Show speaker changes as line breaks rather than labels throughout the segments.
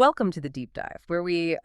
Welcome to the deep dive, where we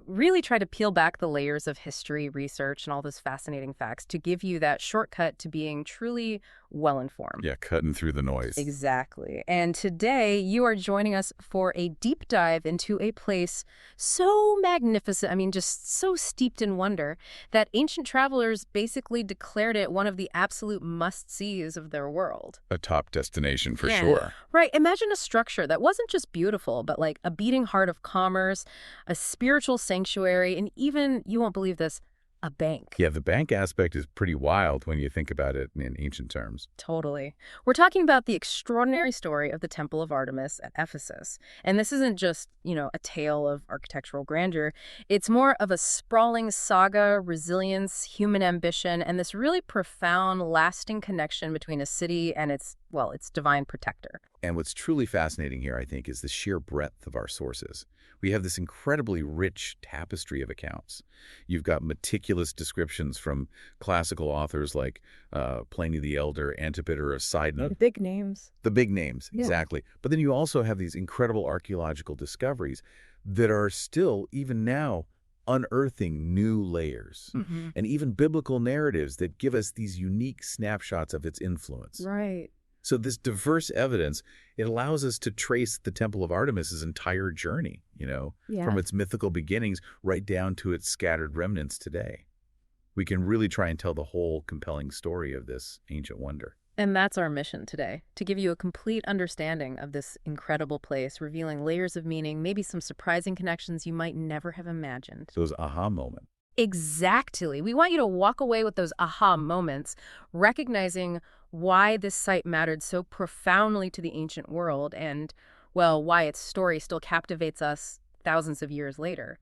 really try to peel back the layers of history, research, and all those fascinating facts to give you that shortcut to being truly well-informed.
Yeah, cutting through the noise.
Exactly. And today you are joining us for a deep dive into a place so magnificent, just so steeped in wonder, that ancient travelers basically declared it one of the absolute must-sees of their world.
A top destination for
Yeah.
sure.
Right. Imagine a structure that wasn't just beautiful, but like a beating heart of commerce, a spiritual sanctuary, and even, you won't believe this, a bank.
Yeah, the bank aspect is pretty wild when you think about it in ancient terms.
Totally. We're talking about the extraordinary story of the Temple of Artemis at Ephesus. And this isn't just, a tale of architectural grandeur. It's more of a sprawling saga, resilience, human ambition, and this really profound, lasting connection between a city and its divine protector.
And what's truly fascinating here, I think, is the sheer breadth of our sources. We have this incredibly rich tapestry of accounts. You've got meticulous descriptions from classical authors like Pliny the Elder, Antipater of Sidon.
The big names.
The big names,
Yeah.
exactly. But then you also have these incredible archaeological discoveries that are still, even now, unearthing new layers.
Mm-hmm.
And even biblical narratives that give us these unique snapshots of its influence.
Right.
So this diverse evidence, it allows us to trace the Temple of Artemis's entire journey,
Yeah.
from its mythical beginnings right down to its scattered remnants today. We can really try and tell the whole compelling story of this ancient wonder.
And that's our mission today, to give you a complete understanding of this incredible place, revealing layers of meaning, maybe some surprising connections you might never have imagined.
Those aha moments.
Exactly. We want you to walk away with those aha moments, recognizing why this site mattered so profoundly to the ancient world and, why its story still captivates us thousands of years later.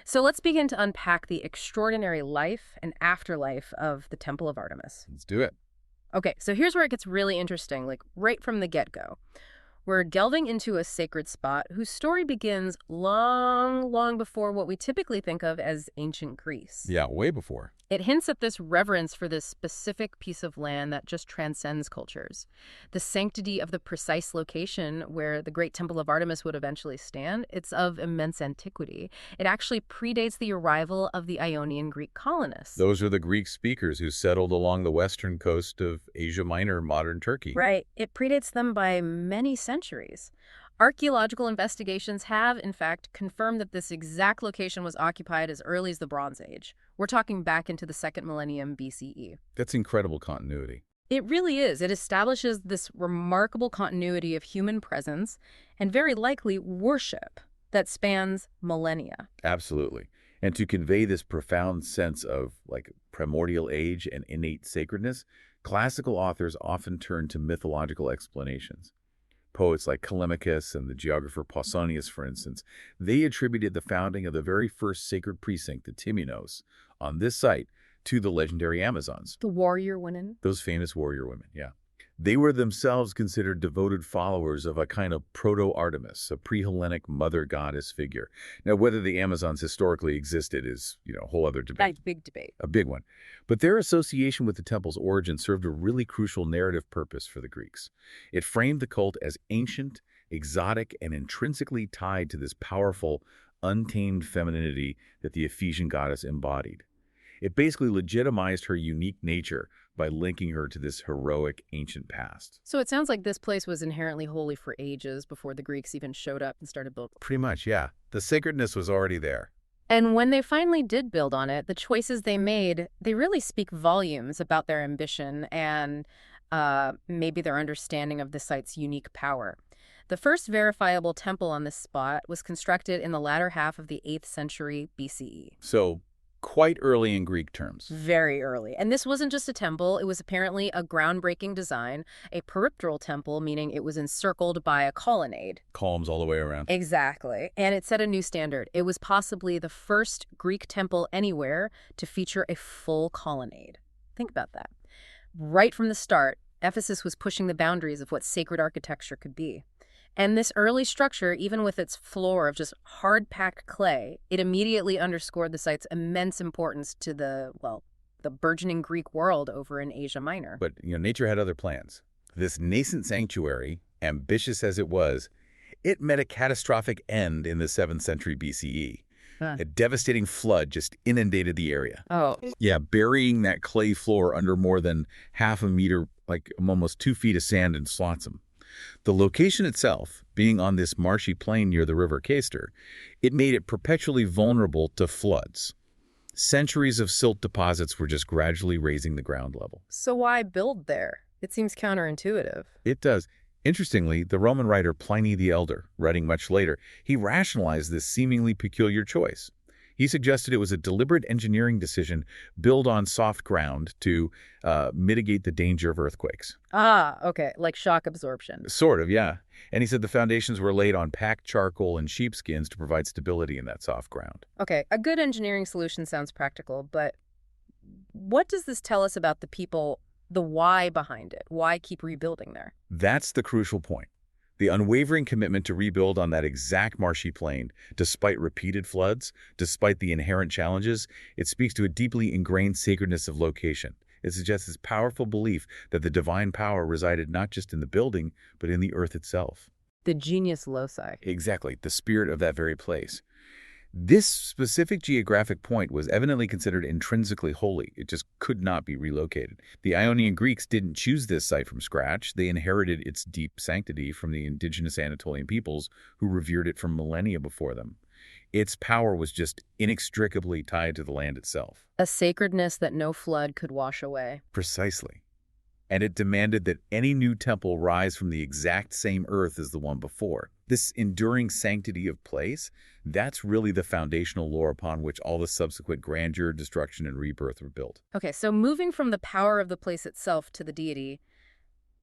So let's begin to unpack the extraordinary life and afterlife of the Temple of Artemis.
Let's do it.
Okay, so here's where it gets really interesting, like right from the get-go. We're delving into a sacred spot whose story begins long, long before what we typically think of as ancient Greece.
Yeah, way before.
It hints at this reverence for this specific piece of land that just transcends cultures. The sanctity of the precise location where the great Temple of Artemis would eventually stand, it's of immense antiquity. It actually predates the arrival of the Ionian Greek colonists.
Those are the Greek speakers who settled along the western coast of Asia Minor, modern Turkey.
Right. It predates them by many centuries. Archaeological investigations have, in fact, confirmed that this exact location was occupied as early as the Bronze Age. We're talking back into the 2nd millennium BCE.
That's incredible continuity.
It really is. It establishes this remarkable continuity of human presence and very likely worship that spans millennia.
Absolutely. And to convey this profound sense of primordial age and innate sacredness, classical authors often turn to mythological explanations. Poets like Callimachus and the geographer Pausanias, for instance, they attributed the founding of the very first sacred precinct, the Timonos, on this site to the legendary Amazons.
The warrior women.
Those famous warrior women, yeah. They were themselves considered devoted followers of a kind of proto-Artemis, a pre-Hellenic mother goddess figure. Now, whether the Amazons historically existed is, a whole other debate.
Big debate.
A big one. But their association with the temple's origin served a really crucial narrative purpose for the Greeks. It framed the cult as ancient, exotic, and intrinsically tied to this powerful, untamed femininity that the Ephesian goddess embodied. It basically legitimized her unique nature by linking her to this heroic ancient past.
So it sounds like this place was inherently holy for ages before the Greeks even showed up and started building.
Pretty much, yeah. The sacredness was already there.
And when they finally did build on it, the choices they made, they really speak volumes about their ambition and maybe their understanding of the site's unique power. The first verifiable temple on this spot was constructed in the latter half of the 8th century BCE.
So, quite early in Greek terms.
Very early. And this wasn't just a temple. It was apparently a groundbreaking design, a peripteral temple, meaning it was encircled by a colonnade.
Columns all the way around.
Exactly. And it set a new standard. It was possibly the first Greek temple anywhere to feature a full colonnade. Think about that. Right from the start, Ephesus was pushing the boundaries of what sacred architecture could be. And this early structure, even with its floor of just hard-packed clay, it immediately underscored the site's immense importance to the burgeoning Greek world over in Asia Minor.
But, nature had other plans. This nascent sanctuary, ambitious as it was, It met a catastrophic end in the 7th century BCE.
Huh.
A devastating flood just inundated the area.
Oh,
Yeah, burying that clay floor under more than half a meter, like almost 2 feet of sand in Slotsam. The location itself, being on this marshy plain near the River Caister, it made it perpetually vulnerable to floods. Centuries of silt deposits were just gradually raising the ground level.
so why build there? It seems counterintuitive.
It does. Interestingly, the Roman writer Pliny the Elder, writing much later, he rationalized this seemingly peculiar choice. He suggested it was a deliberate engineering decision built on soft ground to mitigate the danger of earthquakes.
Ah, okay, like shock absorption.
Sort of, yeah. And he said the foundations were laid on packed charcoal and sheepskins to provide stability in that soft ground.
Okay, a good engineering solution sounds practical, but what does this tell us about the people, the why behind it? Why keep rebuilding there?
That's the crucial point. The unwavering commitment to rebuild on that exact marshy plain, despite repeated floods, despite the inherent challenges, it speaks to a deeply ingrained sacredness of location. It suggests this powerful belief that the divine power resided not just in the building, but in the earth itself.
The genius loci.
Exactly, the spirit of that very place. This specific geographic point was evidently considered intrinsically holy. It just could not be relocated. The Ionian Greeks didn't choose this site from scratch. They inherited its deep sanctity from the indigenous Anatolian peoples who revered it for millennia before them. Its power was just inextricably tied to the land itself.
A sacredness that no flood could wash away.
Precisely. And it demanded that any new temple rise from the exact same earth as the one before. This enduring sanctity of place, that's really the foundational lore upon which all the subsequent grandeur, destruction, and rebirth were built.
Okay, so moving from the power of the place itself to the deity,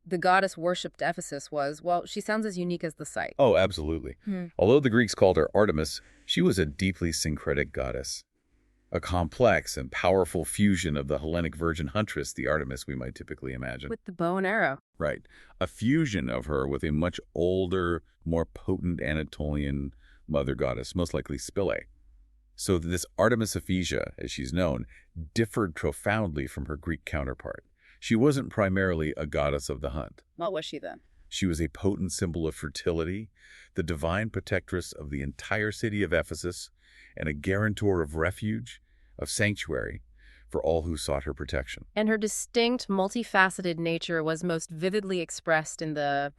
the goddess worshipped Ephesus was, well, she sounds as unique as the site.
Oh, absolutely. Although the Greeks called her Artemis, she was a deeply syncretic goddess. A complex and powerful fusion of the Hellenic virgin huntress, the Artemis we might typically imagine.
With the bow and arrow.
Right. A fusion of her with a much older, more potent Anatolian mother goddess, most likely Spile. So this Artemis Ephesia, as she's known, differed profoundly from her Greek counterpart. She wasn't primarily a goddess of the hunt.
What was she then?
She was a potent symbol of fertility, the divine protectress of the entire city of Ephesus, and a guarantor of refuge, of sanctuary, for all who sought her protection.
And her distinct, multifaceted nature was most vividly expressed in the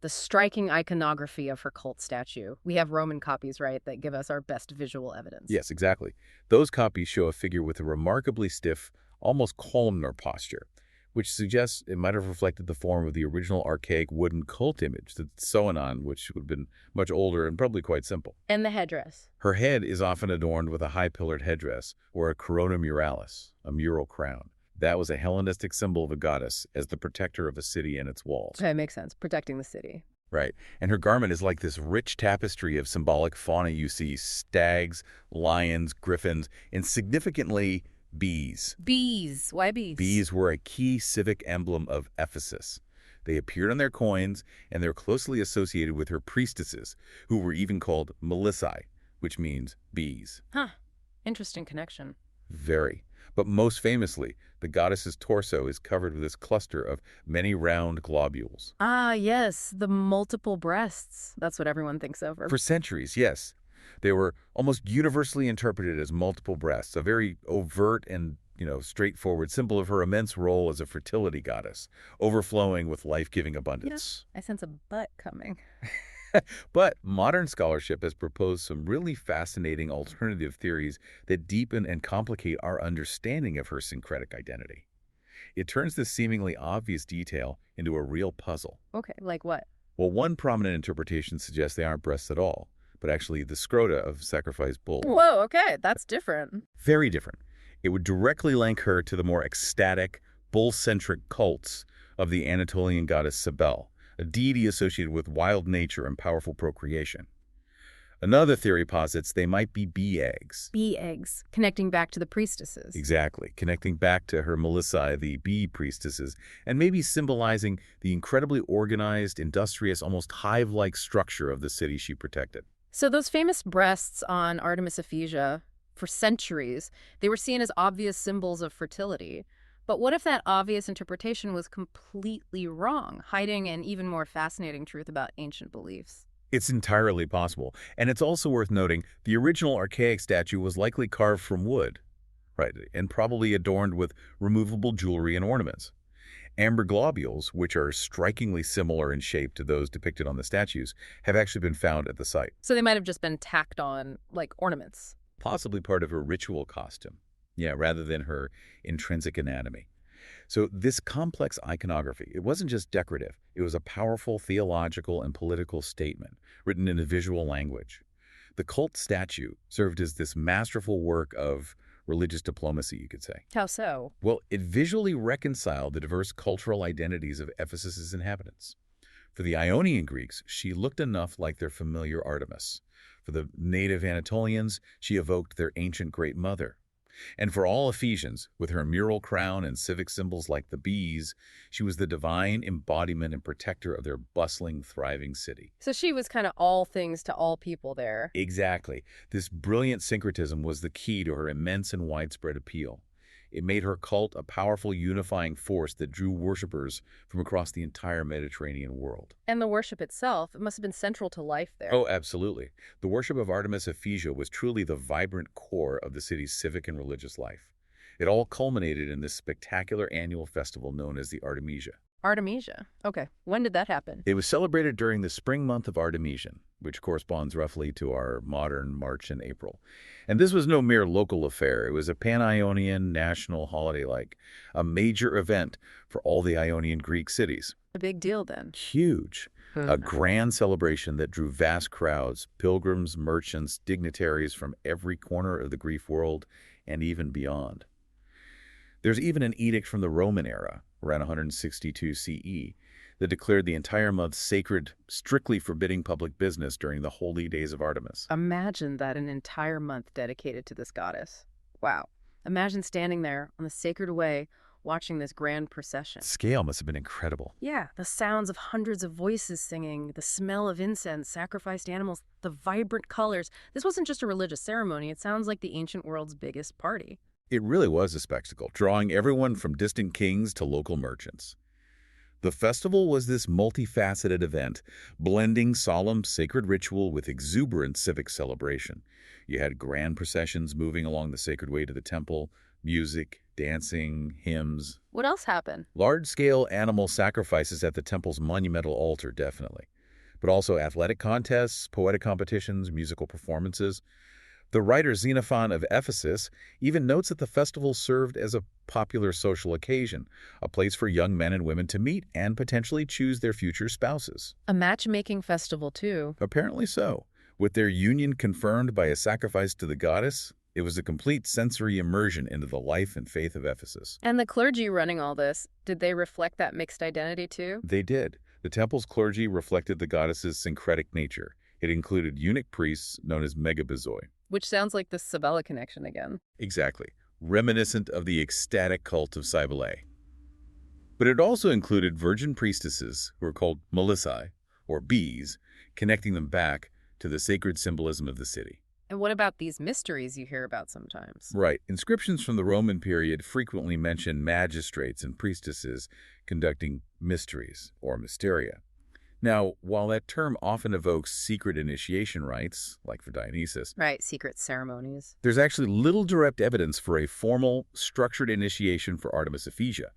striking iconography of her cult statue. We have Roman copies, right, that give us our best visual evidence.
Yes, exactly. Those copies show a figure with a remarkably stiff, almost columnar posture, which suggests it might have reflected the form of the original archaic wooden cult image that's sewn on, which would have been much older and probably quite simple.
And the headdress.
Her head is often adorned with a high-pillared headdress or a corona muralis, a mural crown. That was a Hellenistic symbol of a goddess as the protector of a city and its walls.
Okay, makes sense. Protecting the city.
Right. And her garment is like this rich tapestry of symbolic fauna you see: stags, lions, griffins, and significantly, bees.
Bees. Why bees?
Bees were a key civic emblem of Ephesus. They appeared on their coins, and they're closely associated with her priestesses, who were even called Melissae, which means bees.
Huh. Interesting connection.
Very. But most famously, the goddess's torso is covered with this cluster of many round globules.
Ah, yes, the multiple breasts. That's what everyone thinks of.
For centuries, yes. They were almost universally interpreted as multiple breasts, a very overt and, straightforward symbol of her immense role as a fertility goddess, overflowing with life-giving abundance.
I sense a butt coming.
But modern scholarship has proposed some really fascinating alternative theories that deepen and complicate our understanding of her syncretic identity. It turns this seemingly obvious detail into a real puzzle.
Okay, like what?
Well, one prominent interpretation suggests they aren't breasts at all, but actually the scrota of sacrificed bulls.
Whoa, okay, that's different.
Very different. It would directly link her to the more ecstatic, bull-centric cults of the Anatolian goddess Cybele, a deity associated with wild nature and powerful procreation. Another theory posits they might be bee eggs.
Bee eggs, connecting back to the priestesses.
Exactly, connecting back to her Melissae, the bee priestesses, and maybe symbolizing the incredibly organized, industrious, almost hive-like structure of the city she protected.
So those famous breasts on Artemis Ephesia, for centuries, they were seen as obvious symbols of fertility. But what if that obvious interpretation was completely wrong, hiding an even more fascinating truth about ancient beliefs?
It's entirely possible. And it's also worth noting the original archaic statue was likely carved from wood, right, and probably adorned with removable jewelry and ornaments. Amber globules, which are strikingly similar in shape to those depicted on the statues, have actually been found at the site,
So they might have just been tacked on, like ornaments.
possibly part of her ritual costume. Yeah, rather than her intrinsic anatomy. So this complex iconography, it wasn't just decorative. It was a powerful theological and political statement written in a visual language. The cult statue served as this masterful work of religious diplomacy, you could say.
How so?
Well, it visually reconciled the diverse cultural identities of Ephesus's inhabitants. For the Ionian Greeks, she looked enough like their familiar Artemis. For the native Anatolians, she evoked their ancient Great Mother. And for all Ephesians, with her mural crown and civic symbols like the bees, she was the divine embodiment and protector of their bustling, thriving city.
So she was kind of all things to all people there.
Exactly. This brilliant syncretism was the key to her immense and widespread appeal. It made her cult a powerful unifying force that drew worshippers from across the entire Mediterranean world.
And the worship itself, it must have been central to life there.
Oh, absolutely. The worship of Artemis Ephesia was truly the vibrant core of the city's civic and religious life. It all culminated in this spectacular annual festival known as the Artemisia.
Artemisia. Okay. When did that happen?
It was celebrated during the spring month of Artemisian, which corresponds roughly to our modern March and April. And this was no mere local affair. It was a pan-Ionian national holiday, like a major event for all the Ionian Greek cities.
A big deal then.
Huge. A grand celebration that drew vast crowds, pilgrims, merchants, dignitaries from every corner of the Greek world and even beyond. There's even an edict from the Roman era, around 162 CE, that declared the entire month sacred, strictly forbidding public business during the holy days of Artemis.
Imagine that, an entire month dedicated to this goddess. Wow. Imagine standing there on the sacred way watching this grand procession.
Scale must have been incredible.
Yeah, the sounds of hundreds of voices singing, the smell of incense, sacrificed animals, the vibrant colors. This wasn't just a religious ceremony. It sounds like the ancient world's biggest party.
It really was a spectacle, drawing everyone from distant kings to local merchants. The festival was this multifaceted event, blending solemn sacred ritual with exuberant civic celebration. You had grand processions moving along the sacred way to the temple, music, dancing, hymns.
What else happened?
Large-scale animal sacrifices at the temple's monumental altar, definitely. But also athletic contests, poetic competitions, musical performances. The writer Xenophon of Ephesus even notes that the festival served as a popular social occasion, a place for young men and women to meet and potentially choose their future spouses.
A matchmaking festival, too.
Apparently so. With their union confirmed by a sacrifice to the goddess, it was a complete sensory immersion into the life and faith of Ephesus.
And the clergy running all this, did they reflect that mixed identity, too?
They did. The temple's clergy reflected the goddess's syncretic nature. It included eunuch priests known as megabizoi.
Which sounds like the Cybele connection again.
Exactly. Reminiscent of the ecstatic cult of Cybele. But it also included virgin priestesses who were called melissae, or bees, connecting them back to the sacred symbolism of the city.
And what about these mysteries you hear about sometimes?
Right. Inscriptions from the Roman period frequently mention magistrates and priestesses conducting mysteries, or mysteria. Now, while that term often evokes secret initiation rites, like for Dionysus,
Right, secret ceremonies.
there's actually little direct evidence for a formal, structured initiation for Artemis Ephesia.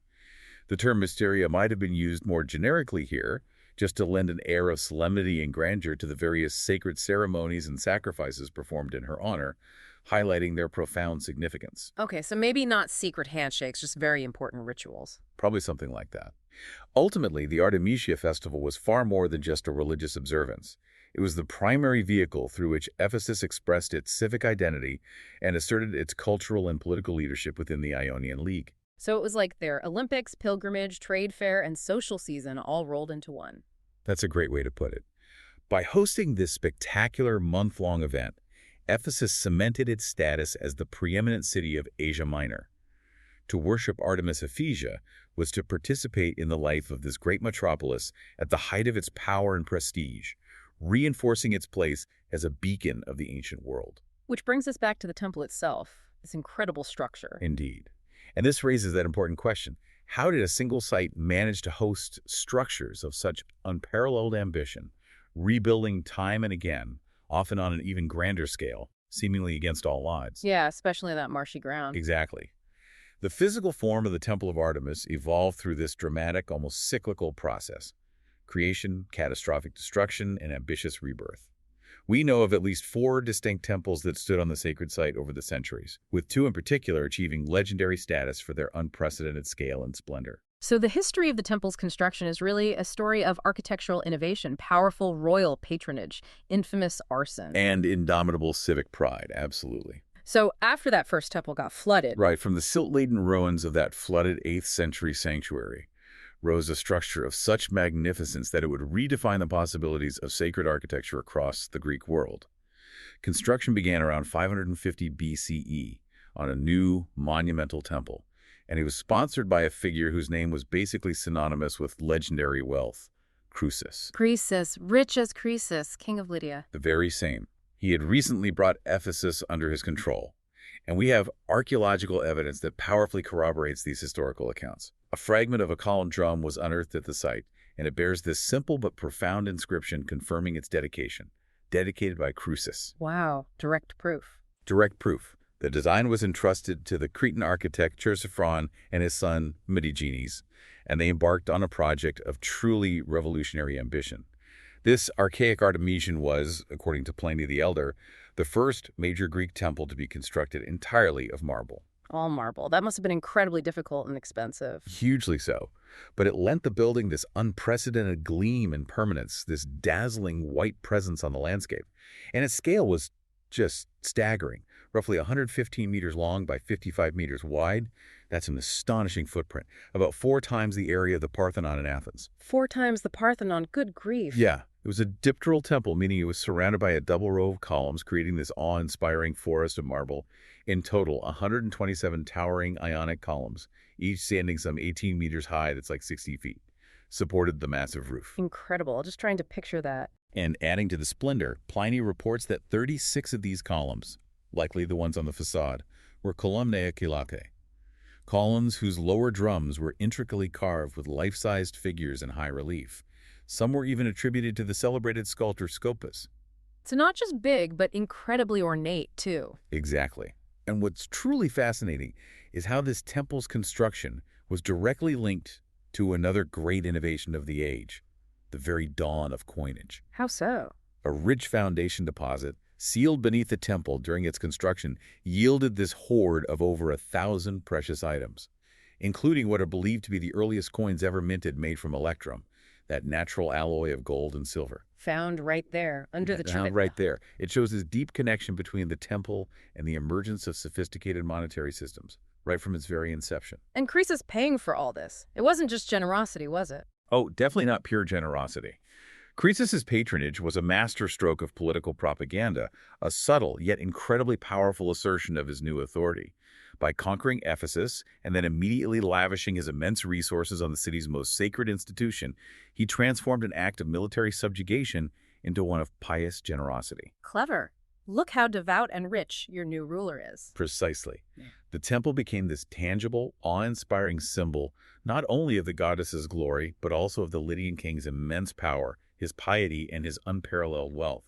The term mysteria might have been used more generically here, just to lend an air of solemnity and grandeur to the various sacred ceremonies and sacrifices performed in her honor, highlighting their profound significance.
Okay, so maybe not secret handshakes, just very important rituals.
Probably something like that. Ultimately, the Artemisia festival was far more than just a religious observance. It was the primary vehicle through which Ephesus expressed its civic identity and asserted its cultural and political leadership within the Ionian League.
So it was like their Olympics, pilgrimage, trade fair, and social season all rolled into one.
That's a great way to put it. By hosting this spectacular month-long event, Ephesus cemented its status as the preeminent city of Asia Minor. To worship Artemis Ephesia was to participate in the life of this great metropolis at the height of its power and prestige, reinforcing its place as a beacon of the ancient world.
Which brings us back to the temple itself, this incredible structure.
Indeed. And this raises that important question. How did a single site manage to host structures of such unparalleled ambition, rebuilding time and again, often on an even grander scale, seemingly against all odds.
Yeah, especially that marshy ground.
Exactly. The physical form of the Temple of Artemis evolved through this dramatic, almost cyclical process: creation, catastrophic destruction, and ambitious rebirth. We know of at least 4 distinct temples that stood on the sacred site over the centuries, with 2 in particular achieving legendary status for their unprecedented scale and splendor.
So the history of the temple's construction is really a story of architectural innovation, powerful royal patronage, infamous arson.
And indomitable civic pride, absolutely.
So after that first temple got flooded,
Right, from the silt-laden ruins of that flooded 8th century sanctuary rose a structure of such magnificence that it would redefine the possibilities of sacred architecture across the Greek world. Construction began around 550 BCE on a new monumental temple, and it was sponsored by a figure whose name was basically synonymous with legendary wealth: Croesus.
Croesus, rich as Croesus, king of Lydia.
The very same. He had recently brought Ephesus under his control, and we have archaeological evidence that powerfully corroborates these historical accounts. A fragment of a column drum was unearthed at the site, and it bears this simple but profound inscription confirming its dedication: dedicated by Croesus.
Wow, direct proof.
Direct proof. The design was entrusted to the Cretan architect Chersiphron and his son Metigenes, and they embarked on a project of truly revolutionary ambition. This archaic Artemision was, according to Pliny the Elder, the first major Greek temple to be constructed entirely of marble.
All marble. That must have been incredibly difficult and expensive.
Hugely so. But it lent the building this unprecedented gleam and permanence, this dazzling white presence on the landscape. And its scale was just staggering. Roughly 115 meters long by 55 meters wide. That's an astonishing footprint, about 4 times the area of the Parthenon in Athens.
4 times the Parthenon, good grief.
Yeah, it was a dipteral temple, meaning it was surrounded by a double row of columns, creating this awe-inspiring forest of marble. In total, 127 towering Ionic columns, each standing some 18 meters high, that's like 60 feet, supported the massive roof.
Incredible. Just trying to picture that.
And adding to the splendor, Pliny reports that 36 of these columns, likely the ones on the facade, were columnae occulatae, columns whose lower drums were intricately carved with life-sized figures in high relief. Some were even attributed to the celebrated sculptor Scopas.
So not just big, but incredibly ornate, too.
Exactly. And what's truly fascinating is how this temple's construction was directly linked to another great innovation of the age: the very dawn of coinage.
How so?
A rich foundation deposit sealed beneath the temple during its construction yielded this hoard of over 1,000 precious items, including what are believed to be the earliest coins ever minted made from electrum, that natural alloy of gold and silver.
Found right there, under the
Found right there. It shows this deep connection between the temple and the emergence of sophisticated monetary systems, right from its very inception.
And Croesus paying for all this. It wasn't just generosity, was it?
Oh, definitely not pure generosity. Croesus's patronage was a masterstroke of political propaganda, a subtle yet incredibly powerful assertion of his new authority. By conquering Ephesus and then immediately lavishing his immense resources on the city's most sacred institution, he transformed an act of military subjugation into one of pious generosity.
Clever. Look how devout and rich your new ruler is.
Precisely. The temple became this tangible, awe-inspiring symbol not only of the goddess's glory, but also of the Lydian king's immense power, his piety, and his unparalleled wealth.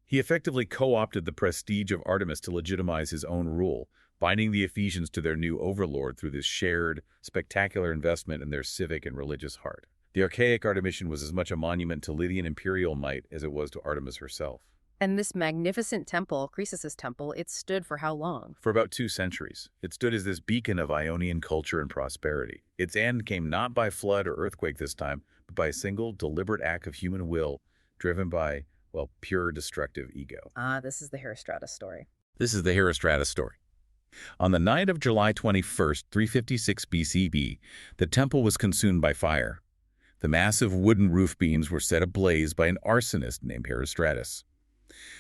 He effectively co-opted the prestige of Artemis to legitimize his own rule, binding the Ephesians to their new overlord through this shared, spectacular investment in their civic and religious heart. The archaic Artemision was as much a monument to Lydian imperial might as it was to Artemis herself.
And this magnificent temple, Croesus's temple, it stood for how long?
For about 2 centuries. It stood as this beacon of Ionian culture and prosperity. Its end came not by flood or earthquake this time, but by a single deliberate act of human will driven by, well, pure destructive ego.
This is the Herostratus story.
This is the Herostratus story. On the night of July 21st, 356 BCE, the temple was consumed by fire. The massive wooden roof beams were set ablaze by an arsonist named Herostratus.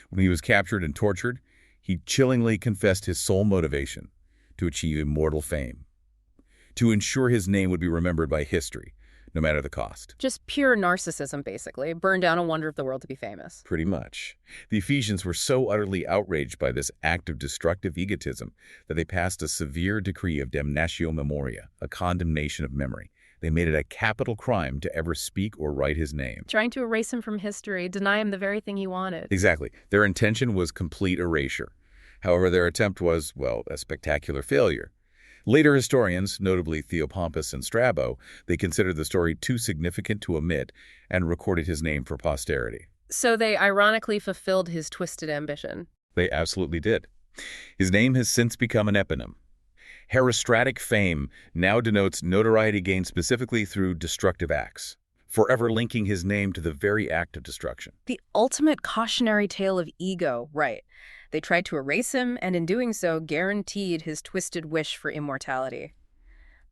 When he was captured and tortured, he chillingly confessed his sole motivation: to achieve immortal fame, to ensure his name would be remembered by history, no matter the cost.
Just pure narcissism, basically. Burn down a wonder of the world to be famous.
Pretty much. The Ephesians were so utterly outraged by this act of destructive egotism that they passed a severe decree of damnatio memoria, a condemnation of memory, They made it a capital crime to ever speak or write his name.
Trying to erase him from history, deny him the very thing he wanted.
Exactly. Their intention was complete erasure. However, their attempt was, well, a spectacular failure. Later historians, notably Theopompus and Strabo, they considered the story too significant to omit and recorded his name for posterity.
So they ironically fulfilled his twisted ambition.
They absolutely did. His name has since become an eponym. Herostratic fame now denotes notoriety gained specifically through destructive acts, forever linking his name to the very act of destruction.
The ultimate cautionary tale of ego, right. They tried to erase him, and in doing so, guaranteed his twisted wish for immortality.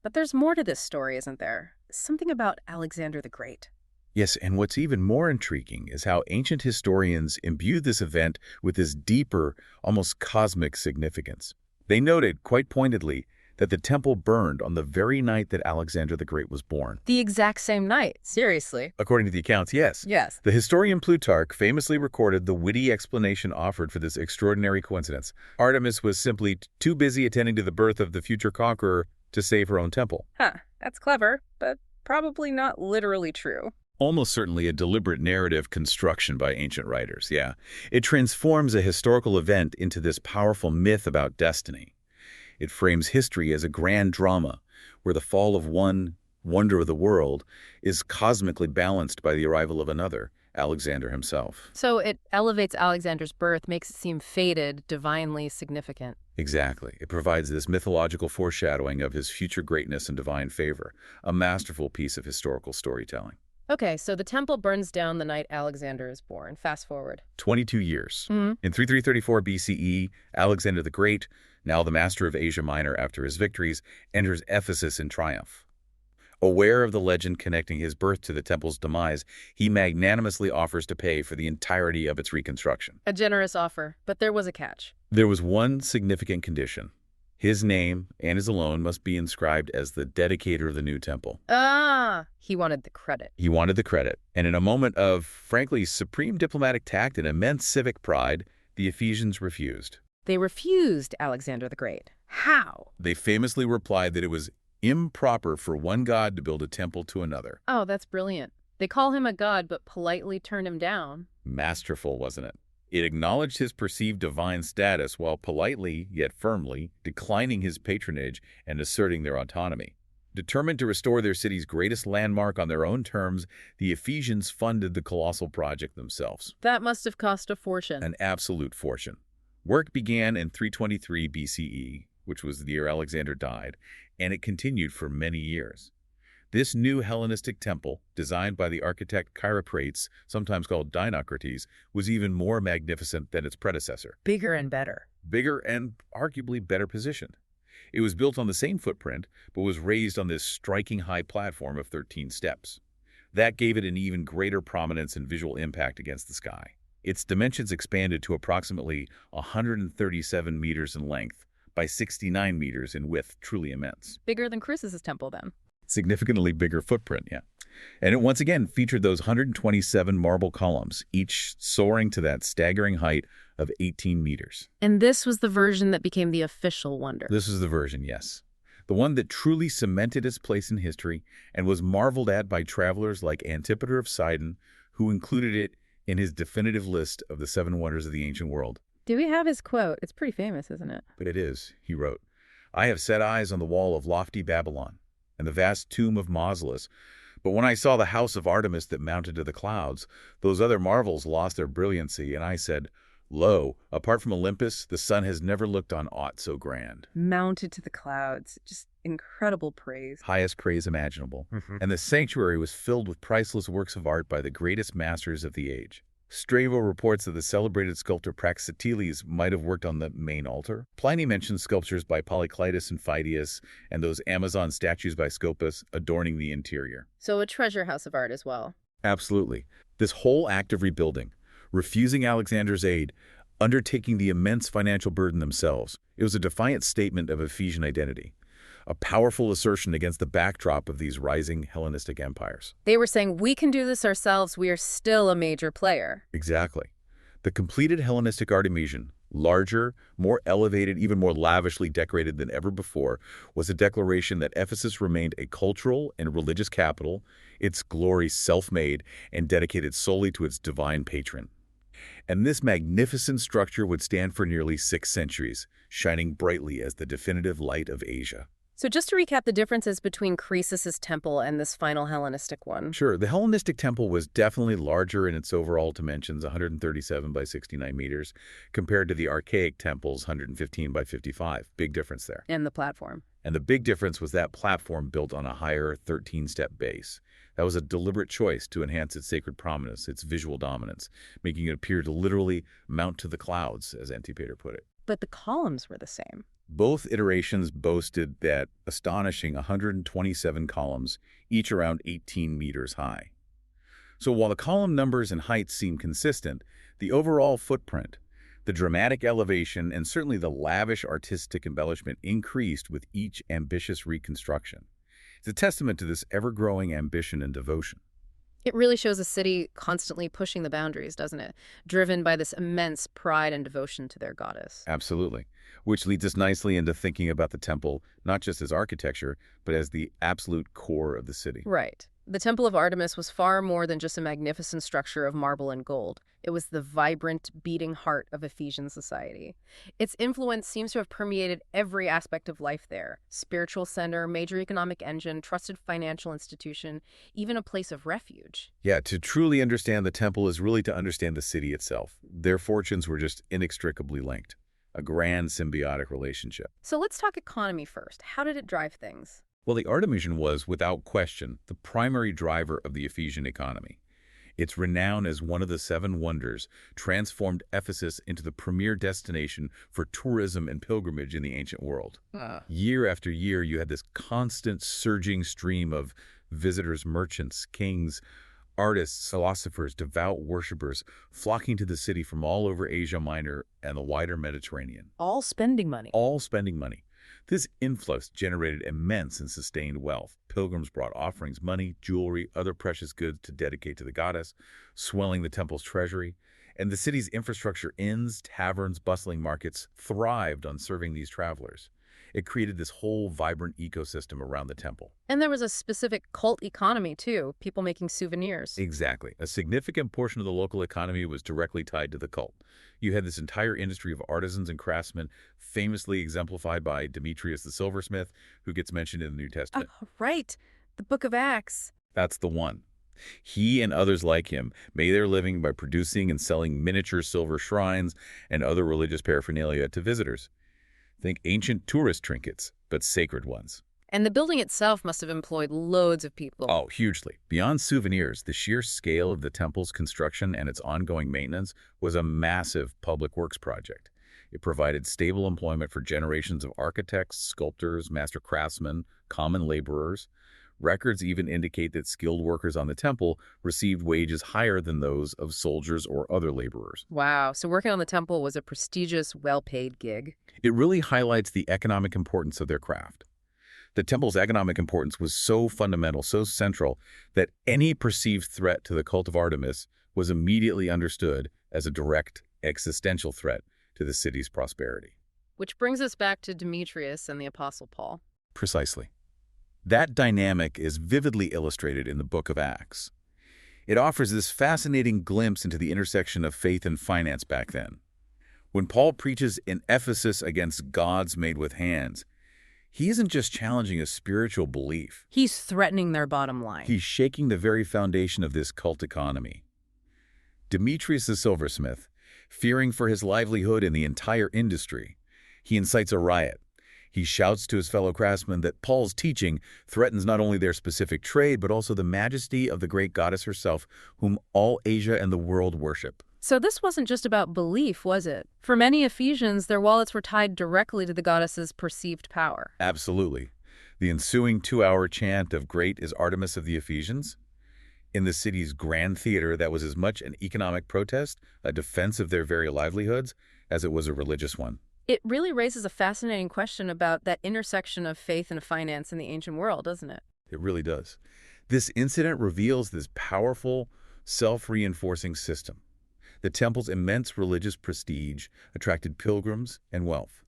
But there's more to this story, isn't there? Something about Alexander the Great.
Yes, and what's even more intriguing is how ancient historians imbued this event with this deeper, almost cosmic significance. They noted, quite pointedly, that the temple burned on the very night that Alexander the Great was born.
The exact same night, seriously.
According to the accounts, yes.
Yes.
The historian Plutarch famously recorded the witty explanation offered for this extraordinary coincidence. Artemis was simply too busy attending to the birth of the future conqueror to save her own temple.
Huh, that's clever, but probably not literally true.
Almost certainly a deliberate narrative construction by ancient writers, yeah. It transforms a historical event into this powerful myth about destiny. It frames history as a grand drama, where the fall of one wonder of the world is cosmically balanced by the arrival of another, Alexander himself.
So it elevates Alexander's birth, makes it seem fated, divinely significant.
Exactly. It provides this mythological foreshadowing of his future greatness and divine favor, a masterful piece of historical storytelling.
Okay, so the temple burns down the night Alexander is born. Fast forward.
22 years. In 3334 BCE, Alexander the Great, now the master of Asia Minor after his victories, enters Ephesus in triumph. Aware of the legend connecting his birth to the temple's demise, he magnanimously offers to pay for the entirety of its reconstruction.
A generous offer, but there was a catch.
There was one significant condition. His name, and his alone, must be inscribed as the dedicator of the new temple.
He wanted the credit.
He wanted the credit. And in a moment of, frankly, supreme diplomatic tact and immense civic pride, the Ephesians refused.
They refused Alexander the Great. How?
They famously replied that it was improper for one god to build a temple to another.
Oh, that's brilliant. They call him a god, but politely turn him down.
Masterful, wasn't it? It acknowledged his perceived divine status while politely, yet firmly, declining his patronage and asserting their autonomy. Determined to restore their city's greatest landmark on their own terms, the Ephesians funded the colossal project themselves.
That must have cost a fortune.
An absolute fortune. Work began in 323 BCE, which was the year Alexander died, and it continued for many years. This new Hellenistic temple, designed by the architect Chiroprates, sometimes called Dinocrates, was even more magnificent than its predecessor.
Bigger and better.
Bigger and arguably better positioned. It was built on the same footprint, but was raised on this striking high platform of 13 steps. That gave it an even greater prominence and visual impact against the sky. Its dimensions expanded to approximately 137 meters in length by 69 meters in width, truly immense.
Bigger than Croesus' temple, then.
Significantly bigger footprint, yeah. And it once again featured those 127 marble columns, each soaring to that staggering height of 18 meters.
And this was the version that became the official wonder.
This is the version, yes. The one that truly cemented its place in history and was marveled at by travelers like Antipater of Sidon, who included it in his definitive list of the 7 wonders of the ancient world.
Do we have his quote? It's pretty famous, isn't it?
But it is, he wrote, "I have set eyes on the wall of lofty Babylon and the vast tomb of Mausolus, but when I saw the house of Artemis that mounted to the clouds, those other marvels lost their brilliancy, and I said, Lo, apart from Olympus, the sun has never looked on aught so grand."
Mounted to the clouds. Just incredible praise.
Highest praise imaginable. And the sanctuary was filled with priceless works of art by the greatest masters of the age. Strabo reports that the celebrated sculptor Praxiteles might have worked on the main altar. Pliny mentions sculptures by Polyclitus and Phidias, and those Amazon statues by Scopas adorning the interior.
So a treasure house of art as well.
Absolutely. This whole act of rebuilding, refusing Alexander's aid, undertaking the immense financial burden themselves, it was a defiant statement of Ephesian identity. A powerful assertion against the backdrop of these rising Hellenistic empires.
They were saying, we can do this ourselves, we are still a major player.
Exactly. The completed Hellenistic Artemision, Larger, more elevated, even more lavishly decorated than ever before, was a declaration that Ephesus remained a cultural and religious capital, its glory self-made and dedicated solely to its divine patron. And this magnificent structure would stand for nearly 6 centuries, shining brightly as the definitive light of Asia.
So just to recap the differences between Croesus's temple and this final Hellenistic one.
Sure, the Hellenistic temple was definitely larger in its overall dimensions, 137 by 69 meters, compared to the archaic temple's 115 by 55. Big difference there.
And the platform.
And the big difference was that platform built on a higher 13-step base. That was a deliberate choice to enhance its sacred prominence, its visual dominance, making it appear to literally mount to the clouds, as Antipater put it.
But the columns were the same.
Both iterations boasted that astonishing 127 columns, each around 18 meters high. So while the column numbers and heights seem consistent, the overall footprint, the dramatic elevation, and certainly the lavish artistic embellishment increased with each ambitious reconstruction. It's a testament to this ever-growing ambition and devotion.
It really shows a city constantly pushing the boundaries, doesn't it? Driven by this immense pride and devotion to their goddess.
Absolutely. Which leads us nicely into thinking about the temple, not just as architecture, but as the absolute core of the city.
Right. The Temple of Artemis was far more than just a magnificent structure of marble and gold. It was the vibrant, beating heart of Ephesian society. Its influence seems to have permeated every aspect of life there. Spiritual center, major economic engine, trusted financial institution, even a place of refuge.
Yeah, to truly understand the temple is really to understand the city itself. Their fortunes were just inextricably linked. A grand symbiotic relationship.
So let's talk economy first. How did it drive things?
Well, the Artemision was, without question, the primary driver of the Ephesian economy. Its renown as one of the seven wonders transformed Ephesus into the premier destination for tourism and pilgrimage in the ancient world. Year after year, you had this constant surging stream of visitors, merchants, kings, artists, philosophers, devout worshippers flocking to the city from all over Asia Minor and the wider Mediterranean.
All spending money.
All spending money. This influx generated immense and sustained wealth. Pilgrims brought offerings, money, jewelry, other precious goods to dedicate to the goddess, swelling the temple's treasury. And the city's infrastructure, inns, taverns, bustling markets, thrived on serving these travelers. It created this whole vibrant ecosystem around the temple.
And there was a specific cult economy, too, people making souvenirs.
Exactly. A significant portion of the local economy was directly tied to the cult. You had this entire industry of artisans and craftsmen, famously exemplified by Demetrius the silversmith, who gets mentioned in the New Testament.
Oh, right. The Book of Acts.
That's the one. He and others like him made their living by producing and selling miniature silver shrines and other religious paraphernalia to visitors. Think ancient tourist trinkets, but sacred ones.
And the building itself must have employed loads of people.
Oh, hugely. Beyond souvenirs, the sheer scale of the temple's construction and its ongoing maintenance was a massive public works project. It provided stable employment for generations of architects, sculptors, master craftsmen, common laborers. Records even indicate that skilled workers on the temple received wages higher than those of soldiers or other laborers.
Wow, so working on the temple was a prestigious, well-paid gig.
It really highlights the economic importance of their craft. The temple's economic importance was so fundamental, so central, that any perceived threat to the cult of Artemis was immediately understood as a direct existential threat to the city's prosperity.
Which brings us back to Demetrius and the Apostle Paul.
Precisely. That dynamic is vividly illustrated in the Book of Acts. It offers this fascinating glimpse into the intersection of faith and finance back then. When Paul preaches in Ephesus against gods made with hands, he isn't just challenging a spiritual belief.
He's threatening their bottom line.
He's shaking the very foundation of this cult economy. Demetrius the silversmith, fearing for his livelihood and the entire industry, he incites a riot. He shouts to his fellow craftsmen that Paul's teaching threatens not only their specific trade, but also the majesty of the great goddess herself, whom all Asia and the world worship.
So this wasn't just about belief, was it? For many Ephesians, their wallets were tied directly to the goddess's perceived power.
Absolutely. The ensuing 2-hour chant of "Great is Artemis of the Ephesians" in the city's grand theater, that was as much an economic protest, a defense of their very livelihoods, as it was a religious one.
It really raises a fascinating question about that intersection of faith and finance in the ancient world, doesn't it?
It really does. This incident reveals this powerful, self-reinforcing system. The temple's immense religious prestige attracted pilgrims and wealth.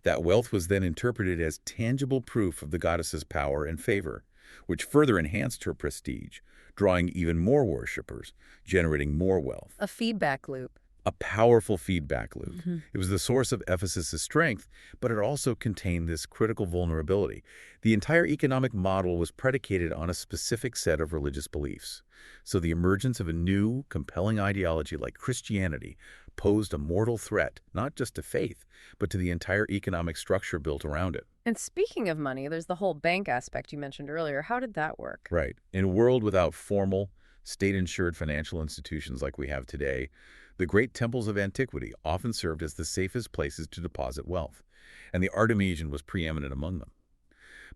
That wealth was then interpreted as tangible proof of the goddess's power and favor, which further enhanced her prestige, drawing even more worshippers, generating more wealth.
A feedback loop.
A powerful feedback loop.
Mhm.
It was the source of Ephesus's strength, but it also contained this critical vulnerability. The entire economic model was predicated on a specific set of religious beliefs. So the emergence of a new, compelling ideology like Christianity posed a mortal threat, not just to faith, but to the entire economic structure built around it.
And speaking of money, there's the whole bank aspect you mentioned earlier. How did that work?
Right. In a world without formal, state-insured financial institutions like we have today, the great temples of antiquity often served as the safest places to deposit wealth, and the Artemision was preeminent among them.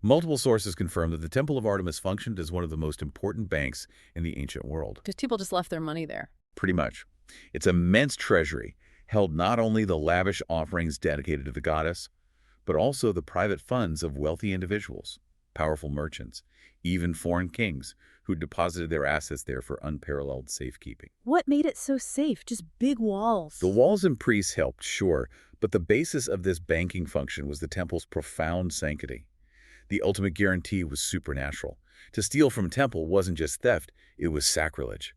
Multiple sources confirm that the Temple of Artemis functioned as one of the most important banks in the ancient world.
Because people just left their money there.
Pretty much. Its immense treasury held not only the lavish offerings dedicated to the goddess, but also the private funds of wealthy individuals, powerful merchants, even foreign kings who deposited their assets there for unparalleled safekeeping.
What made it so safe? Just big walls.
The walls and priests helped, sure, but the basis of this banking function was the temple's profound sanctity. The ultimate guarantee was supernatural. To steal from a temple wasn't just theft, it was sacrilege.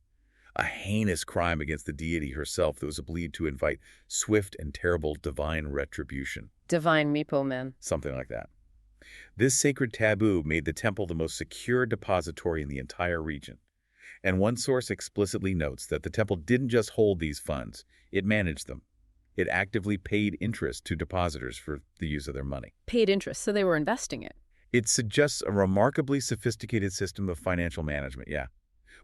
A heinous crime against the deity herself that was believed to invite swift and terrible divine retribution.
Divine Meepo men.
Something like that. This sacred taboo made the temple the most secure depository in the entire region. And one source explicitly notes that the temple didn't just hold these funds, it managed them. It actively paid interest to depositors for the use of their money.
Paid interest, so they were investing it.
It suggests a remarkably sophisticated system of financial management, yeah,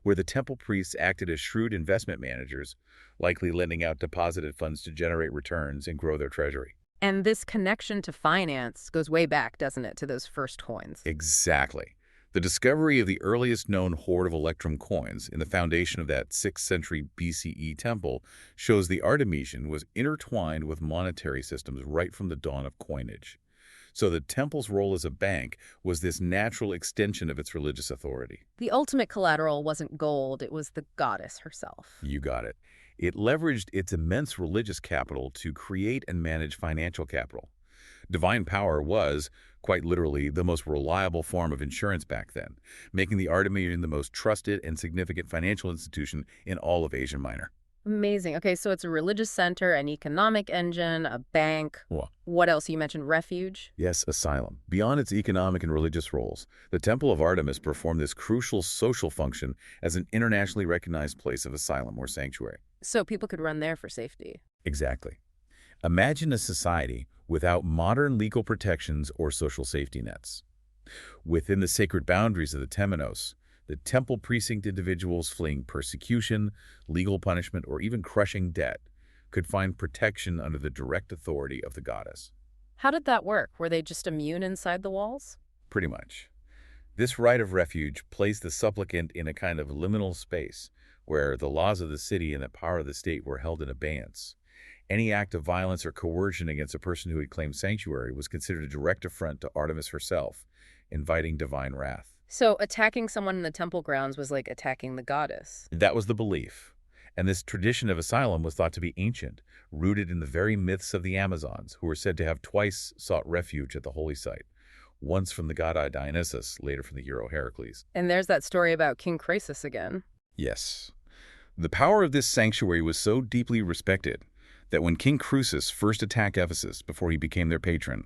where the temple priests acted as shrewd investment managers, likely lending out deposited funds to generate returns and grow their treasury.
And this connection to finance goes way back, doesn't it, to those first coins?
Exactly. The discovery of the earliest known hoard of electrum coins in the foundation of that 6th century BCE temple shows the Artemision was intertwined with monetary systems right from the dawn of coinage. So the temple's role as a bank was this natural extension of its religious authority.
The ultimate collateral wasn't gold, it was the goddess herself.
You got it. It leveraged its immense religious capital to create and manage financial capital. Divine power was, quite literally, the most reliable form of insurance back then, making the Artemision the most trusted and significant financial institution in all of Asia Minor.
Amazing. Okay, so it's a religious center, an economic engine, a bank. What else? You mentioned refuge?
Yes, asylum. Beyond its economic and religious roles, the Temple of Artemis performed this crucial social function as an internationally recognized place of asylum or sanctuary.
So people could run there for safety.
Exactly. Imagine a society without modern legal protections or social safety nets. Within the sacred boundaries of the temenos, the temple precinct individuals fleeing persecution, legal punishment, or even crushing debt could find protection under the direct authority of the goddess.
How did that work? Were they just immune inside the walls?
Pretty much. This right of refuge placed the supplicant in a kind of liminal space where the laws of the city and the power of the state were held in abeyance. Any act of violence or coercion against a person who had claimed sanctuary was considered a direct affront to Artemis herself, inviting divine wrath.
So attacking someone in the temple grounds was like attacking the goddess.
That was the belief. And this tradition of asylum was thought to be ancient, rooted in the very myths of the Amazons, who were said to have twice sought refuge at the holy site, once from the god Dionysus, later from the hero Heracles.
And there's that story about King Croesus again.
Yes. The power of this sanctuary was so deeply respected that when King Croesus first attacked Ephesus before he became their patron,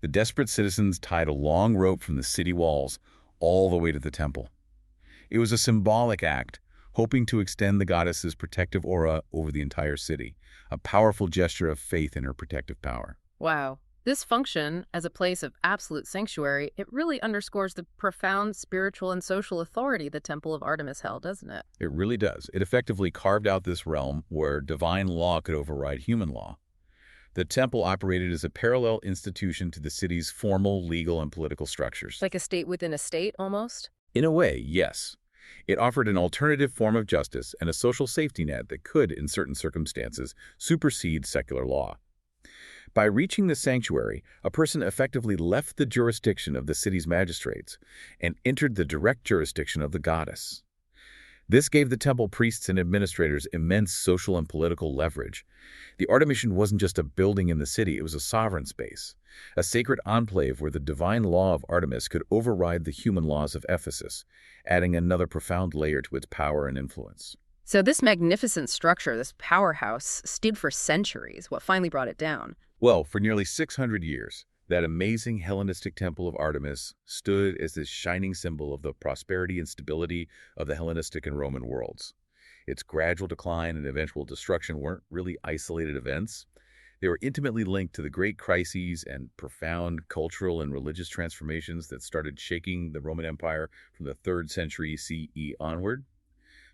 the desperate citizens tied a long rope from the city walls all the way to the temple. It was a symbolic act, hoping to extend the goddess's protective aura over the entire city, a powerful gesture of faith in her protective power.
Wow. This function, as a place of absolute sanctuary, it really underscores the profound spiritual and social authority the Temple of Artemis held, doesn't it?
It really does. It effectively carved out this realm where divine law could override human law. The temple operated as a parallel institution to the city's formal legal and political structures.
Like a state within a state, almost?
In a way, yes. It offered an alternative form of justice and a social safety net that could, in certain circumstances, supersede secular law. By reaching the sanctuary, a person effectively left the jurisdiction of the city's magistrates and entered the direct jurisdiction of the goddess. This gave the temple priests and administrators immense social and political leverage. The Artemision wasn't just a building in the city, it was a sovereign space, a sacred enclave where the divine law of Artemis could override the human laws of Ephesus, adding another profound layer to its power and influence.
So this magnificent structure, this powerhouse, stood for centuries. What finally brought it down?
Well, for nearly 600 years, that amazing Hellenistic Temple of Artemis stood as this shining symbol of the prosperity and stability of the Hellenistic and Roman worlds. Its gradual decline and eventual destruction weren't really isolated events. They were intimately linked to the great crises and profound cultural and religious transformations that started shaking the Roman Empire from the 3rd century CE onward.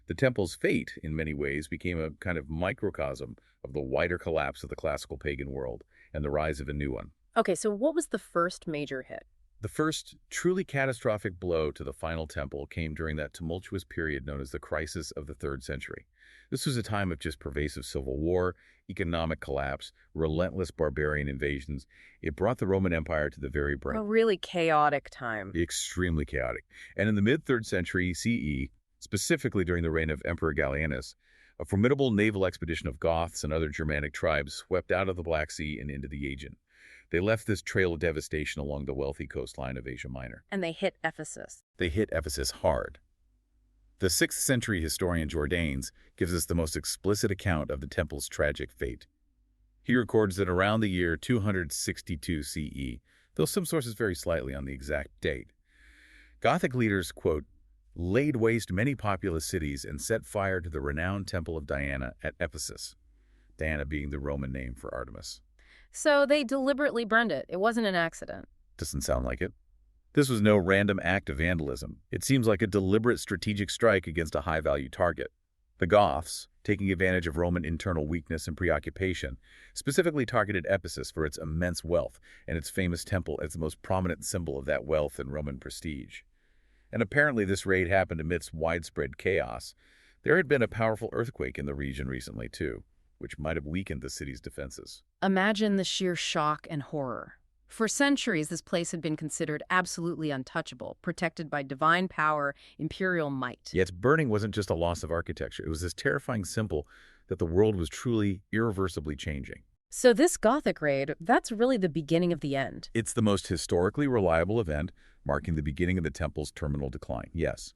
The temple's fate, in many ways, became a kind of microcosm of the wider collapse of the classical pagan world and the rise of a new one.
Okay, so what was the first major hit?
The first truly catastrophic blow to the final temple came during that tumultuous period known as the crisis of the 3rd century. This was a time of just pervasive civil war, economic collapse, relentless barbarian invasions. It brought the Roman Empire to the very brink.
A really chaotic time.
Extremely chaotic. And in the mid-3rd century CE, specifically during the reign of Emperor Gallienus, a formidable naval expedition of Goths and other Germanic tribes swept out of the Black Sea and into the Aegean. They left this trail of devastation along the wealthy coastline of Asia Minor.
And they hit Ephesus.
They hit Ephesus hard. The 6th century historian Jordanes gives us the most explicit account of the temple's tragic fate. He records that around the year 262 CE, though some sources vary slightly on the exact date, Gothic leaders, quote, laid waste many populous cities and set fire to the renowned Temple of Diana at Ephesus, Diana being the Roman name for Artemis.
So they deliberately burned it. It wasn't an accident.
Doesn't sound like it. This was no random act of vandalism. It seems like a deliberate strategic strike against a high-value target. The Goths, taking advantage of Roman internal weakness and preoccupation, specifically targeted Ephesus for its immense wealth and its famous temple as the most prominent symbol of that wealth and Roman prestige. And apparently this raid happened amidst widespread chaos. There had been a powerful earthquake in the region recently, too, which might have weakened the city's defenses.
Imagine the sheer shock and horror. For centuries, this place had been considered absolutely untouchable, protected by divine power, imperial might.
Yet burning wasn't just a loss of architecture. It was this terrifying symbol that the world was truly, irreversibly changing.
So this Gothic raid, that's really the beginning of the end.
It's the most historically reliable event, marking the beginning of the temple's terminal decline, yes.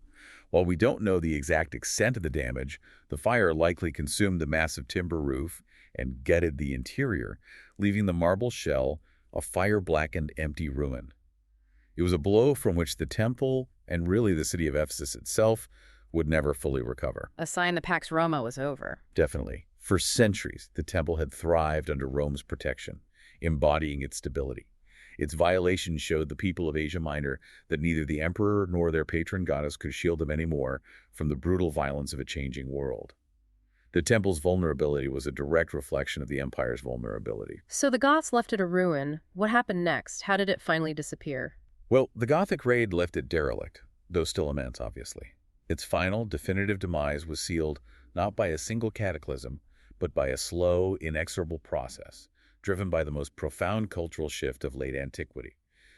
While we don't know the exact extent of the damage, the fire likely consumed the massive timber roof and gutted the interior, leaving the marble shell a fire-blackened, empty ruin. It was a blow from which the temple, and really the city of Ephesus itself, would never fully recover.
A sign the Pax Roma was over.
Definitely. For centuries, the temple had thrived under Rome's protection, embodying its stability. Its violations showed the people of Asia Minor that neither the emperor nor their patron goddess could shield them anymore from the brutal violence of a changing world. The temple's vulnerability was a direct reflection of the empire's vulnerability.
So the Goths left it a ruin. What happened next? How did it finally disappear?
Well, the Gothic raid left it derelict, though still immense, obviously. Its final, definitive demise was sealed not by a single cataclysm, but by a slow, inexorable process, driven by the most profound cultural shift of late antiquity,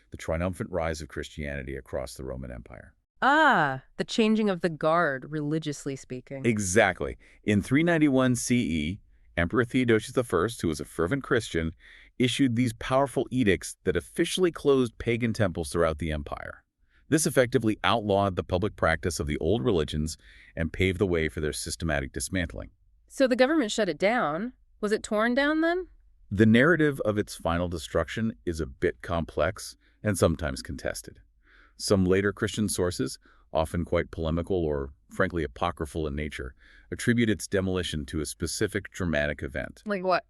the triumphant rise of Christianity across the Roman Empire.
Ah, the changing of the guard, religiously speaking.
Exactly. In 391 CE, Emperor Theodosius I, who was a fervent Christian, issued these powerful edicts that officially closed pagan temples throughout the empire. This effectively outlawed the public practice of the old religions and paved the way for their systematic dismantling.
So the government shut it down. Was it torn down then?
The narrative of its final destruction is a bit complex and sometimes contested. Some later Christian sources, often quite polemical or frankly apocryphal in nature, attribute its demolition to a specific dramatic event.
Like what?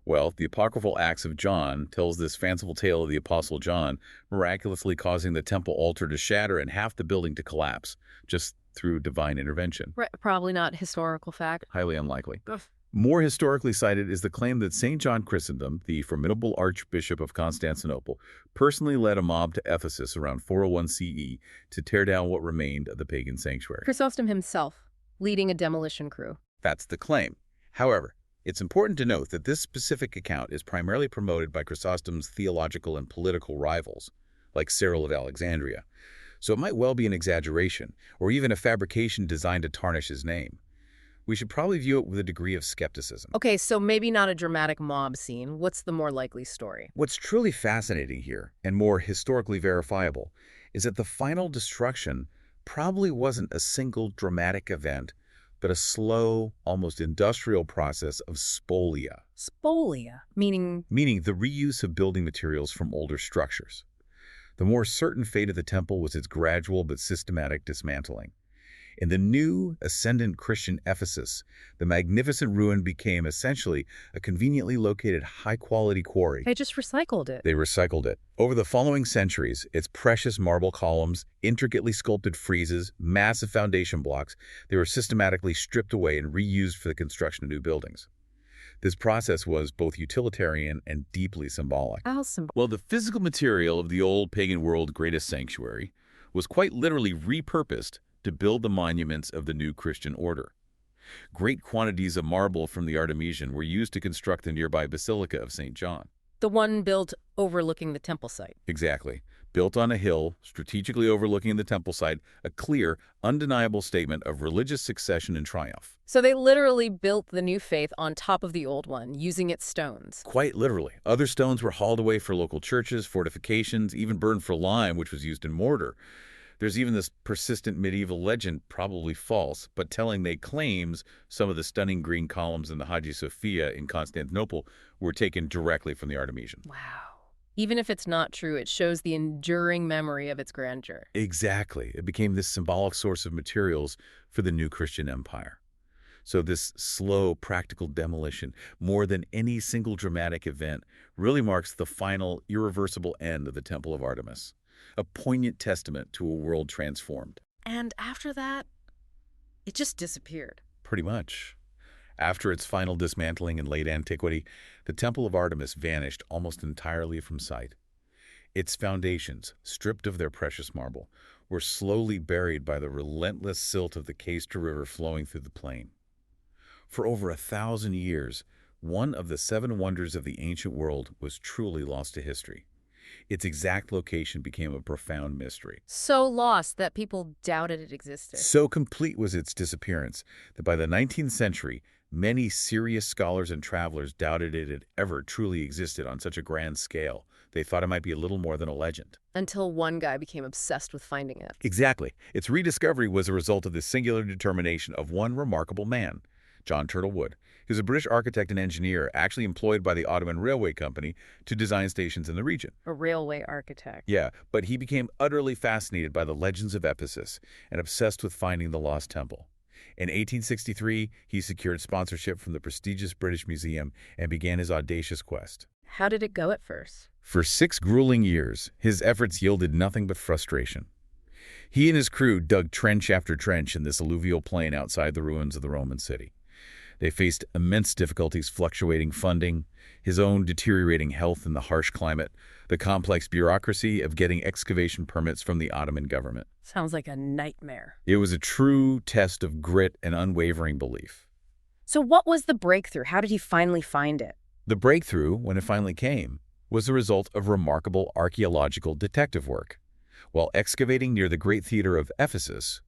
Well, the apocryphal Acts of John tells this fanciful tale of the Apostle John miraculously causing the temple altar to shatter and half the building to collapse, just through divine intervention.
Probably not historical fact.
Highly unlikely.
Ugh.
More historically cited is the claim that St. John Chrysostom, the formidable Archbishop of Constantinople, personally led a mob to Ephesus around 401 CE to tear down what remained of the pagan sanctuary.
Chrysostom himself, leading a demolition crew.
That's the claim. However, it's important to note that this specific account is primarily promoted by Chrysostom's theological and political rivals, like Cyril of Alexandria. so it might well be an exaggeration, or even a fabrication designed to tarnish his name. We should probably view it with a degree of skepticism.
Okay, so maybe not a dramatic mob scene. What's the more likely story?
What's truly fascinating here, and more historically verifiable, is that the final destruction probably wasn't a single dramatic event, but a slow, almost industrial process of spolia,
Spolia, meaning
meaning the reuse of building materials from older structures. The more certain fate of the temple was its gradual but systematic dismantling. In the new, ascendant Christian Ephesus, the magnificent ruin became essentially a conveniently located high-quality quarry.
they just recycled it.
They recycled it. Over the following centuries, its precious marble columns, intricately sculpted friezes, massive foundation blocks, they were systematically stripped away and reused for the construction of new buildings. This process was both utilitarian and deeply symbolic. Well, the physical material of the old pagan world greatest sanctuary was quite literally repurposed to build the monuments of the new Christian order. Great quantities of marble from the Artemision were used to construct the nearby Basilica of St. John.
The one built overlooking the temple site.
Exactly. Built on a hill, strategically overlooking the temple site, a clear, undeniable statement of religious succession and triumph.
So they literally built the new faith on top of the old one, using its stones.
Quite literally. Other stones were hauled away for local churches, fortifications, even burned for lime, which was used in mortar. There's even this persistent medieval legend, probably false, but telling they claims some of the stunning green columns in the Hagia Sophia in Constantinople were taken directly from the Artemision.
Wow. Even if it's not true, it shows the enduring memory of its grandeur.
Exactly. It became this symbolic source of materials for the new Christian empire. So this slow, practical demolition, more than any single dramatic event, really marks the final, irreversible end of the Temple of Artemis. A poignant testament to a world transformed.
And after that, it just disappeared.
Pretty much. After its final dismantling in late antiquity, the Temple of Artemis vanished almost entirely from sight. Its foundations, stripped of their precious marble, were slowly buried by the relentless silt of the Cayster River flowing through the plain. For over 1,000 years, one of the 7 wonders of the ancient world was truly lost to history. Its exact location became a profound mystery.
So lost that people doubted it existed.
So complete was its disappearance that by the 19th century, many serious scholars and travelers doubted it had ever truly existed on such a grand scale. They thought it might be a little more than a legend.
Until one guy became obsessed with finding it.
Exactly. Its rediscovery was a result of the singular determination of one remarkable man, John Turtle Wood. He was a British architect and engineer actually employed by the Ottoman Railway Company to design stations in the region.
A railway architect.
Yeah, but he became utterly fascinated by the legends of Ephesus and obsessed with finding the lost temple. In 1863, he secured sponsorship from the prestigious British Museum and began his audacious quest.
How did it go at first?
For 6 grueling years, his efforts yielded nothing but frustration. He and his crew dug trench after trench in this alluvial plain outside the ruins of the Roman city. They faced immense difficulties fluctuating funding, his own deteriorating health in the harsh climate, the complex bureaucracy of getting excavation permits from the Ottoman government.
Sounds like a nightmare.
It was a true test of grit and unwavering belief.
So what was the breakthrough? How did he finally find it?
The breakthrough, when it finally came, was the result of remarkable archaeological detective work. While excavating near the great theater of Ephesus,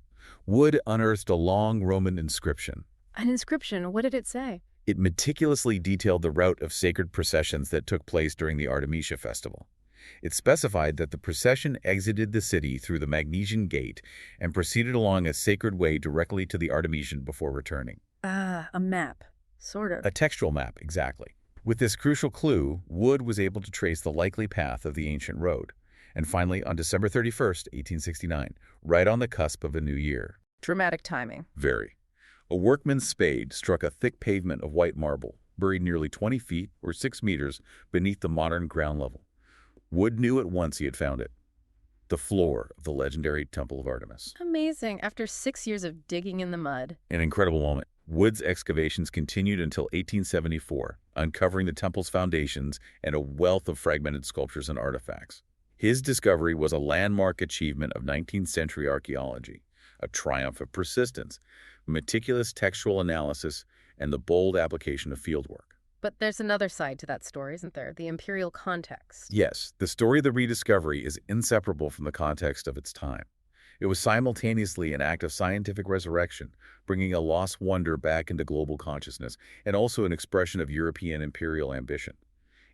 Wood unearthed a long Roman inscription.
An inscription? What did it say?
It meticulously detailed the route of sacred processions that took place during the Artemisia festival. It specified that the procession exited the city through the Magnesian Gate and proceeded along a sacred way directly to the Artemision before returning.
Ah, a map. Sort of.
A textual map, exactly. With this crucial clue, Wood was able to trace the likely path of the ancient road. And finally, on December 31st, 1869, right on the cusp of a new year.
Dramatic timing.
Very. A workman's spade struck a thick pavement of white marble, buried nearly 20 feet or 6 meters beneath the modern ground level. Wood knew at once he had found it. The floor of the legendary Temple of Artemis.
Amazing. After 6 years of digging in the mud.
An incredible moment. Wood's excavations continued until 1874, uncovering the temple's foundations and a wealth of fragmented sculptures and artifacts. His discovery was a landmark achievement of 19th century archaeology, a triumph of persistence, meticulous textual analysis, and the bold application of fieldwork.
But there's another side to that story, isn't there? The imperial context.
Yes, the story of the rediscovery is inseparable from the context of its time. It was simultaneously an act of scientific resurrection, bringing a lost wonder back into global consciousness, and also an expression of European imperial ambition,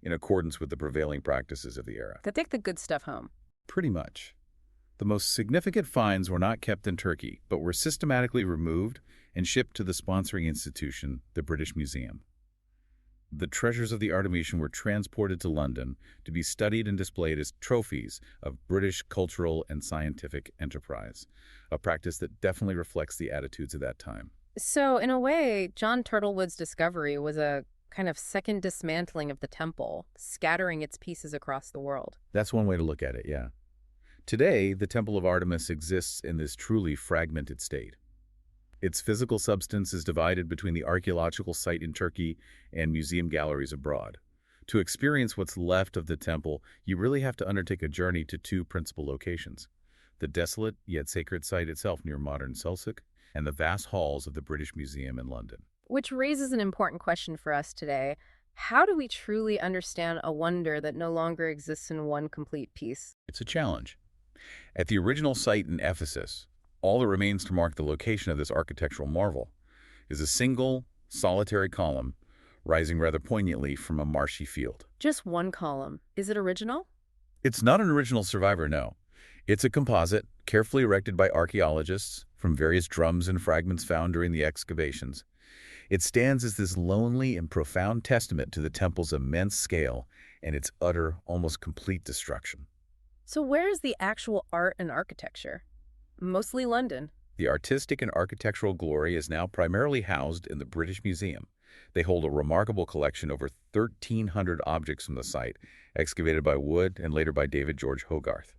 in accordance with the prevailing practices of the era.
To take the good stuff home.
Pretty much. The most significant finds were not kept in Turkey, but were systematically removed and shipped to the sponsoring institution, the British Museum. The treasures of the Artemisian were transported to London to be studied and displayed as trophies of British cultural and scientific enterprise, a practice that definitely reflects the attitudes of that time.
So, in a way, John Turtlewood's discovery was a kind of second dismantling of the temple, scattering its pieces across the world.
That's one way to look at it, yeah. Today, the Temple of Artemis exists in this truly fragmented state. Its physical substance is divided between the archaeological site in Turkey and museum galleries abroad. To experience what's left of the temple, you really have to undertake a journey to two principal locations: the desolate yet sacred site itself near modern Selçuk, and the vast halls of the British Museum in London.
Which raises an important question for us today. How do we truly understand a wonder that no longer exists in one complete piece?
It's a challenge. At the original site in Ephesus, all that remains to mark the location of this architectural marvel is a single, solitary column rising rather poignantly from a marshy field.
Just one column. Is it original?
It's not an original survivor, no. It's a composite, carefully erected by archaeologists from various drums and fragments found during the excavations. It stands as this lonely and profound testament to the temple's immense scale and its utter, almost complete destruction.
So where is the actual art and architecture? Mostly London.
The artistic and architectural glory is now primarily housed in the British Museum. They hold a remarkable collection of over 1,300 objects from the site, excavated by Wood and later by David George Hogarth.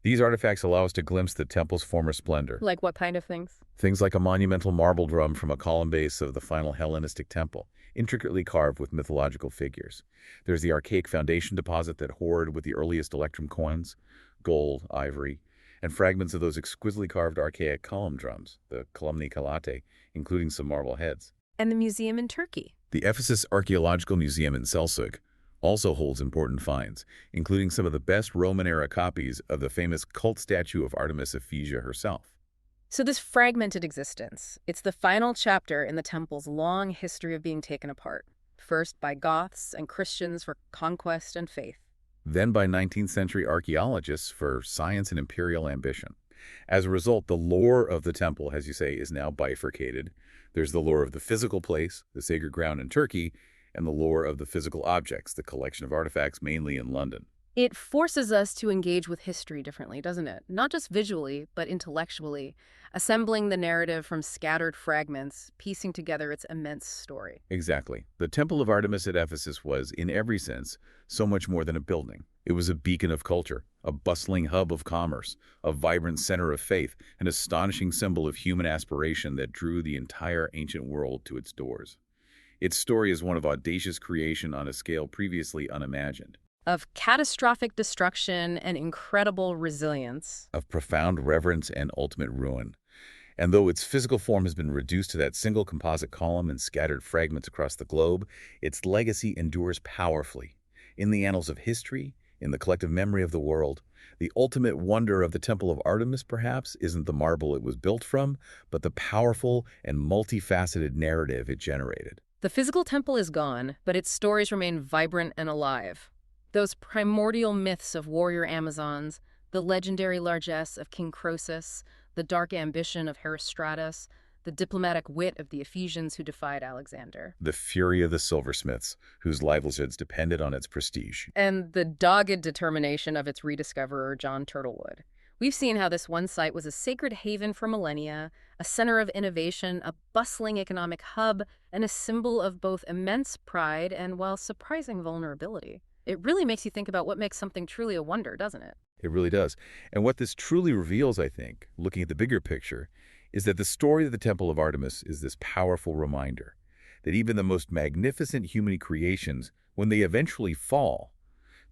These artifacts allow us to glimpse the temple's former splendor.
Like what kind of things?
Things like a monumental marble drum from a column base of the final Hellenistic temple, intricately carved with mythological figures. There's the archaic foundation deposit that hoarded with the earliest electrum coins, gold, ivory, and fragments of those exquisitely carved archaic column drums, the columni calate, including some marble heads.
And the museum in Turkey.
The Ephesus Archaeological Museum in Selçuk also holds important finds, including some of the best Roman-era copies of the famous cult statue of Artemis Ephesia herself.
So this fragmented existence, it's the final chapter in the temple's long history of being taken apart, first by Goths and Christians for conquest and faith.
Then by 19th century archaeologists for science and imperial ambition. As a result, the lore of the temple, as you say, is now bifurcated. There's the lore of the physical place, the sacred ground in Turkey, and the lore of the physical objects, the collection of artifacts mainly in London.
It forces us to engage with history differently, doesn't it? Not just visually, but intellectually, assembling the narrative from scattered fragments, piecing together its immense story.
Exactly. The Temple of Artemis at Ephesus was, in every sense, so much more than a building. It was a beacon of culture, a bustling hub of commerce, a vibrant center of faith, an astonishing symbol of human aspiration that drew the entire ancient world to its doors. Its story is one of audacious creation on a scale previously unimagined.
Of catastrophic destruction and incredible resilience.
Of profound reverence and ultimate ruin. And though its physical form has been reduced to that single composite column and scattered fragments across the globe, its legacy endures powerfully. In the annals of history, in the collective memory of the world, the ultimate wonder of the Temple of Artemis, perhaps, isn't the marble it was built from, but the powerful and multifaceted narrative it generated.
The physical temple is gone, but its stories remain vibrant and alive. Those primordial myths of warrior Amazons, the legendary largesse of King Croesus, the dark ambition of Herostratus, the diplomatic wit of the Ephesians who defied Alexander.
The fury of the silversmiths, whose livelihoods depended on its prestige.
And the dogged determination of its rediscoverer, John Turtlewood. We've seen how this one site was a sacred haven for millennia, a center of innovation, a bustling economic hub, and a symbol of both immense pride and, while surprising vulnerability. It really makes you think about what makes something truly a wonder, doesn't it?
It really does. And what this truly reveals, I think, looking at the bigger picture, is that the story of the Temple of Artemis is this powerful reminder that even the most magnificent human creations, when they eventually fall,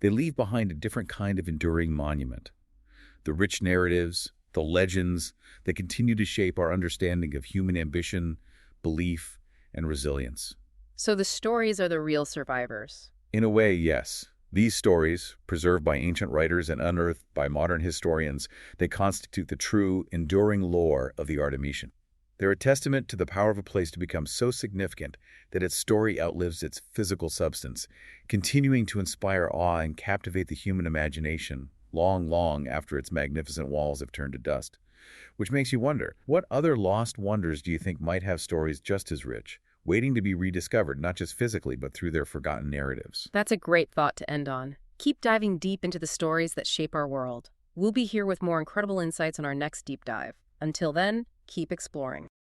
they leave behind a different kind of enduring monument. The rich narratives, the legends that continue to shape our understanding of human ambition, belief, and resilience.
So the stories are the real survivors.
In a way, yes. These stories, preserved by ancient writers and unearthed by modern historians, they constitute the true, enduring lore of the Artemisian. They're a testament to the power of a place to become so significant that its story outlives its physical substance, continuing to inspire awe and captivate the human imagination long, long after its magnificent walls have turned to dust. Which makes you wonder, what other lost wonders do you think might have stories just as rich, waiting to be rediscovered, not just physically, but through their forgotten narratives?
That's a great thought to end on. Keep diving deep into the stories that shape our world. We'll be here with more incredible insights on our next deep dive. Until then, keep exploring.